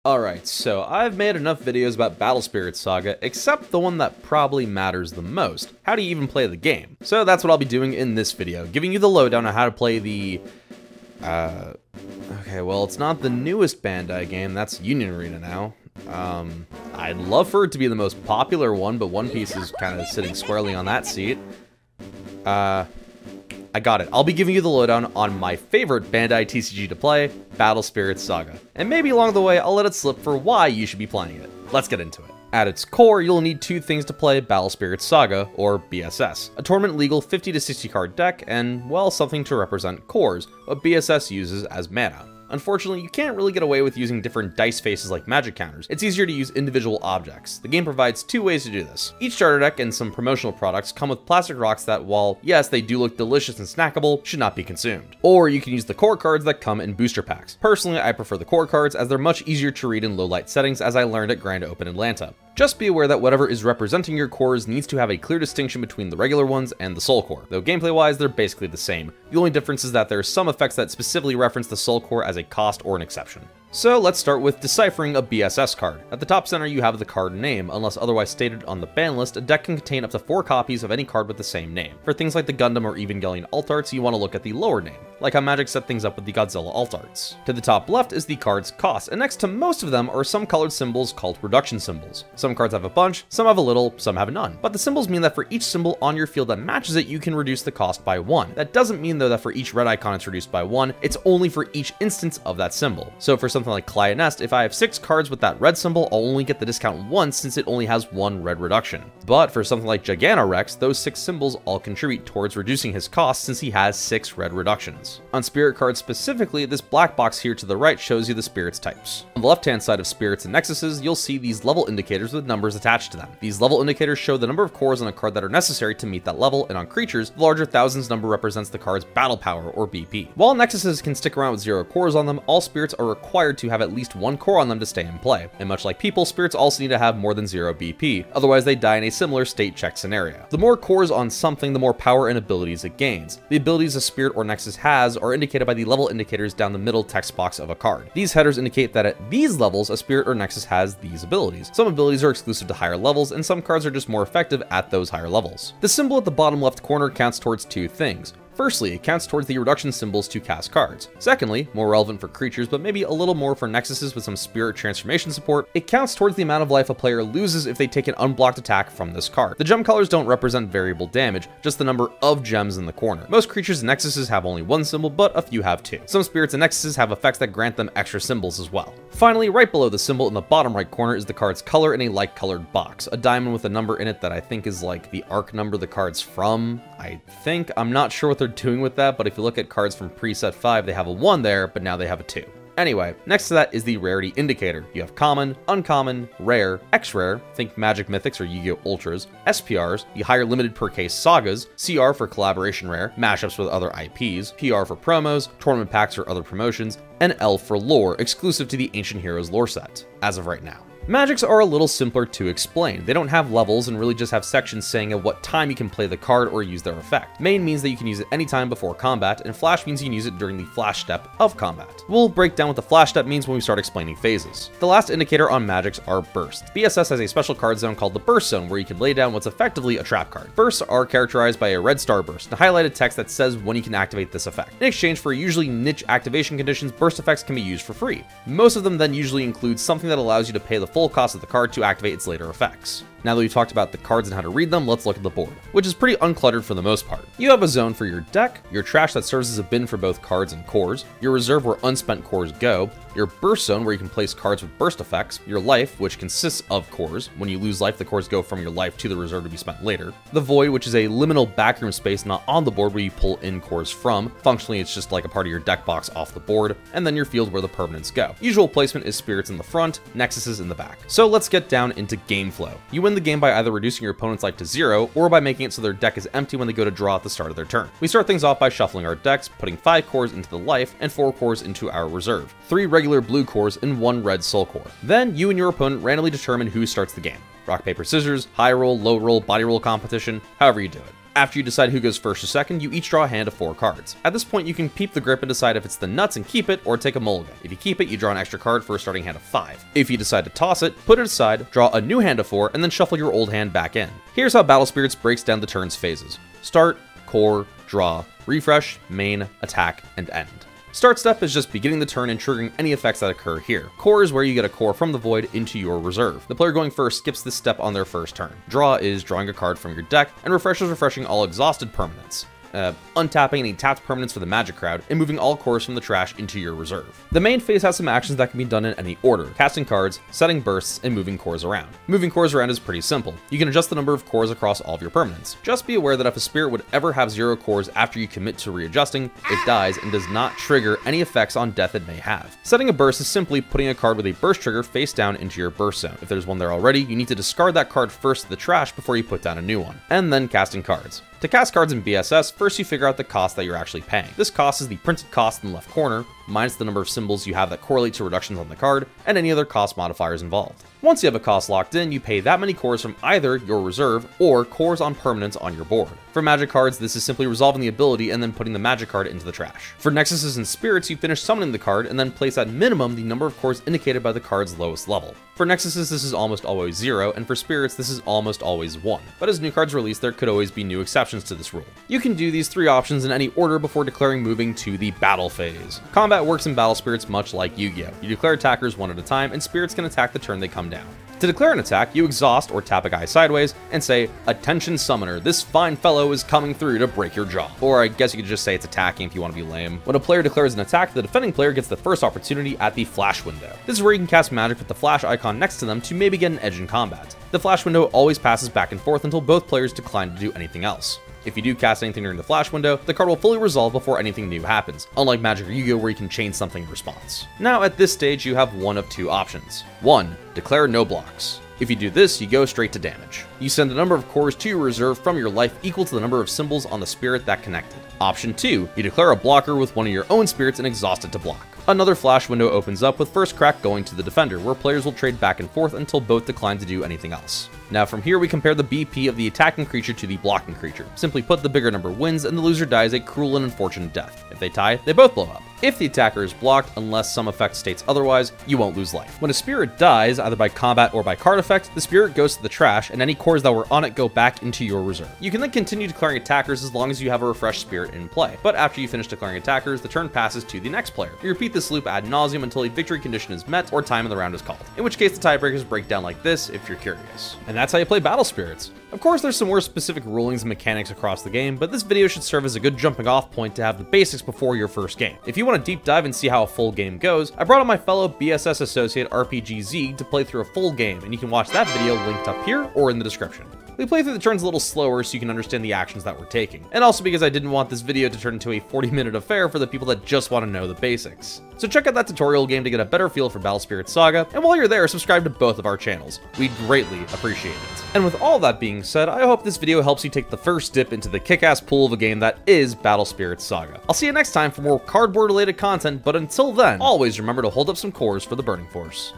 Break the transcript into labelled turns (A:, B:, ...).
A: Alright, so I've made enough videos about Battle Spirits Saga, except the one that probably matters the most. How do you even play the game? So that's what I'll be doing in this video, giving you the lowdown on how to play the... Okay, well, it's not the newest Bandai game, that's Union Arena now. I'd love for it to be the most popular one, but One Piece is kind of sitting squarely on that seat. I got it. I'll be giving you the lowdown on my favorite Bandai TCG to play, Battle Spirits Saga. And maybe along the way, I'll let it slip for why you should be playing it. Let's get into it. At its core, you'll need two things to play Battle Spirits Saga, or BSS. A tournament-legal 50 to 60 card deck, and, well, something to represent cores, what BSS uses as mana. Unfortunately, you can't really get away with using different dice faces like magic counters. It's easier to use individual objects. The game provides two ways to do this. Each starter deck and some promotional products come with plastic rocks that, while yes, they do look delicious and snackable, should not be consumed. Or you can use the core cards that come in booster packs. Personally, I prefer the core cards as they're much easier to read in low light settings, as I learned at Grand Open Atlanta. Just be aware that whatever is representing your cores needs to have a clear distinction between the regular ones and the soul core, though gameplay-wise they're basically the same. The only difference is that there are some effects that specifically reference the soul core as a cost or an exception. So let's start with deciphering a BSS card. At the top center you have the card name. Unless otherwise stated on the ban list, a deck can contain up to 4 copies of any card with the same name. For things like the Gundam or Evangelion alt arts, you want to look at the lower name, like how Magic set things up with the Godzilla alt arts. To the top left is the card's cost, and next to most of them are some colored symbols called reduction symbols. Some cards have a bunch, some have a little, some have none. But the symbols mean that for each symbol on your field that matches it, you can reduce the cost by 1. That doesn't mean though that for each red icon it's reduced by 1, it's only for each instance of that symbol. So for something like Client Nest, if I have 6 cards with that red symbol, I'll only get the discount once since it only has 1 red reduction. But for something like Giganorex, those 6 symbols all contribute towards reducing his cost since he has 6 red reductions. On spirit cards specifically, this black box here to the right shows you the spirits types. On the left-hand side of spirits and nexuses, you'll see these level indicators with numbers attached to them. These level indicators show the number of cores on a card that are necessary to meet that level, and on creatures, the larger thousands number represents the card's battle power, or BP. While nexuses can stick around with 0 cores on them, all spirits are required to have at least 1 core on them to stay in play. And much like people, spirits also need to have more than 0 BP, otherwise they die in a similar state check scenario. The more cores on something, the more power and abilities it gains. The abilities a spirit or nexus has are indicated by the level indicators down the middle text box of a card. These headers indicate that at these levels, a spirit or nexus has these abilities. Some abilities are exclusive to higher levels, and some cards are just more effective at those higher levels. The symbol at the bottom left corner counts towards 2 things. Firstly, it counts towards the reduction symbols to cast cards. Secondly, more relevant for creatures, but maybe a little more for nexuses with some spirit transformation support, it counts towards the amount of life a player loses if they take an unblocked attack from this card. The gem colors don't represent variable damage, just the number of gems in the corner. Most creatures and nexuses have only 1 symbol, but a few have 2. Some spirits and nexuses have effects that grant them extra symbols as well. Finally, right below the symbol in the bottom right corner is the card's color in a light colored box, a diamond with a number in it that I think is like the arc number the card's from. I'm not sure what they're doing with that, but if you look at cards from preset 5, they have a 1 there, but now they have a 2. Anyway, next to that is the rarity indicator. You have common, uncommon, rare, X-rare, think Magic Mythics or Yu-Gi-Oh! Ultras, SPRs, the higher limited per case sagas, CR for collaboration rare, mashups with other IPs, PR for promos, tournament packs or other promotions, and L for lore, exclusive to the Ancient Heroes lore set, as of right now. Magics are a little simpler to explain. They don't have levels and really just have sections saying at what time you can play the card or use their effect. Main means that you can use it anytime before combat, and Flash means you can use it during the flash step of combat. We'll break down what the flash step means when we start explaining phases. The last indicator on magics are bursts. BSS has a special card zone called the burst zone where you can lay down what's effectively a trap card. Bursts are characterized by a red star burst, a highlighted text that says when you can activate this effect. In exchange for usually niche activation conditions, burst effects can be used for free. Most of them then usually include something that allows you to pay the full cost of the card to activate its later effects. Now that we've talked about the cards and how to read them, let's look at the board, which is pretty uncluttered for the most part. You have a zone for your deck, your trash that serves as a bin for both cards and cores, your reserve where unspent cores go, your burst zone where you can place cards with burst effects, your life, which consists of cores. When you lose life, the cores go from your life to the reserve to be spent later. The void, which is a liminal backroom space not on the board where you pull in cores from. Functionally, it's just like a part of your deck box off the board, and then your field where the permanents go. Usual placement is spirits in the front, nexuses in the back. So let's get down into game flow. You win the game by either reducing your opponent's life to 0, or by making it so their deck is empty when they go to draw at the start of their turn. We start things off by shuffling our decks, putting 5 cores into the life, and 4 cores into our reserve. 3 regular blue cores and 1 red soul core. Then you and your opponent randomly determine who starts the game. Rock, paper, scissors, high roll, low roll, body roll competition, however you do it. After you decide who goes first or second, you each draw a hand of 4 cards. At this point, you can peep the grip and decide if it's the nuts and keep it, or take a mulligan. If you keep it, you draw an extra card for a starting hand of 5. If you decide to toss it, put it aside, draw a new hand of 4, and then shuffle your old hand back in. Here's how Battle Spirits breaks down the turn's phases: start, core, draw, refresh, main, attack, and end. Start step is just beginning the turn and triggering any effects that occur here. Core is where you get a core from the void into your reserve. The player going first skips this step on their first turn. Draw is drawing a card from your deck, and refresh is refreshing all exhausted permanents. Untapping any tapped permanents for the magic crowd, and moving all cores from the trash into your reserve. The main phase has some actions that can be done in any order: casting cards, setting bursts, and moving cores around. Moving cores around is pretty simple. You can adjust the number of cores across all of your permanents. Just be aware that if a spirit would ever have 0 cores after you commit to readjusting, it dies and does not trigger any effects on death it may have. Setting a burst is simply putting a card with a burst trigger face down into your burst zone. If there's one there already, you need to discard that card first to the trash before you put down a new one. And then casting cards. To cast cards in BSS, first you figure out the cost that you're actually paying. This cost is the printed cost in the left corner, minus the number of symbols you have that correlate to reductions on the card, and any other cost modifiers involved. Once you have a cost locked in, you pay that many cores from either your reserve or cores on permanents on your board. For magic cards, this is simply resolving the ability and then putting the magic card into the trash. For Nexuses and Spirits, you finish summoning the card and then place at minimum the number of cores indicated by the card's lowest level. For Nexuses, this is almost always 0, and for Spirits, this is almost always 1. But as new cards release, there could always be new exceptions to this rule. You can do these 3 options in any order before declaring moving to the battle phase. Combat works in Battle Spirits much like Yu-Gi-Oh! You declare attackers one at a time, and spirits can attack the turn they come down. To declare an attack, you exhaust or tap a guy sideways and say, "Attention summoner, this fine fellow is coming through to break your jaw." Or I guess you could just say it's attacking if you want to be lame. When a player declares an attack, the defending player gets the first opportunity at the flash window. This is where you can cast magic with the flash icon next to them to maybe get an edge in combat. The flash window always passes back and forth until both players decline to do anything else. If you do cast anything during the flash window, the card will fully resolve before anything new happens, unlike Magic or Yu-Gi-Oh! Where you can chain something in response. Now at this stage you have one of 2 options. 1. Declare no blocks. If you do this, you go straight to damage. You send a number of cores to your reserve from your life equal to the number of symbols on the spirit that connected. Option 2. You declare a blocker with one of your own spirits and exhaust it to block. Another flash window opens up with first crack going to the defender, where players will trade back and forth until both decline to do anything else. Now from here we compare the BP of the attacking creature to the blocking creature. Simply put, the bigger number wins and the loser dies a cruel and unfortunate death. If they tie, they both blow up. If the attacker is blocked, unless some effect states otherwise, you won't lose life. When a spirit dies, either by combat or by card effect, the spirit goes to the trash and any cores that were on it go back into your reserve. You can then continue declaring attackers as long as you have a refreshed spirit in play. But after you finish declaring attackers, the turn passes to the next player. You repeat this loop ad nauseum until a victory condition is met or time in the round is called. In which case the tiebreakers break down like this if you're curious. And that's how you play Battle Spirits. Of course, there's some more specific rulings and mechanics across the game, but this video should serve as a good jumping off point to have the basics before your first game. If you want to deep dive and see how a full game goes, I brought on my fellow BSS associate RPGZ to play through a full game, and you can watch that video linked up here or in the description. We play through the turns a little slower so you can understand the actions that we're taking, and also because I didn't want this video to turn into a 40-minute affair for the people that just want to know the basics. So check out that tutorial game to get a better feel for Battle Spirits Saga, and while you're there, subscribe to both of our channels. We'd greatly appreciate it. And with all that being said, I hope this video helps you take the first dip into the kick-ass pool of a game that is Battle Spirits Saga. I'll see you next time for more cardboard-related content, but until then, always remember to hold up some cores for the Burning Force.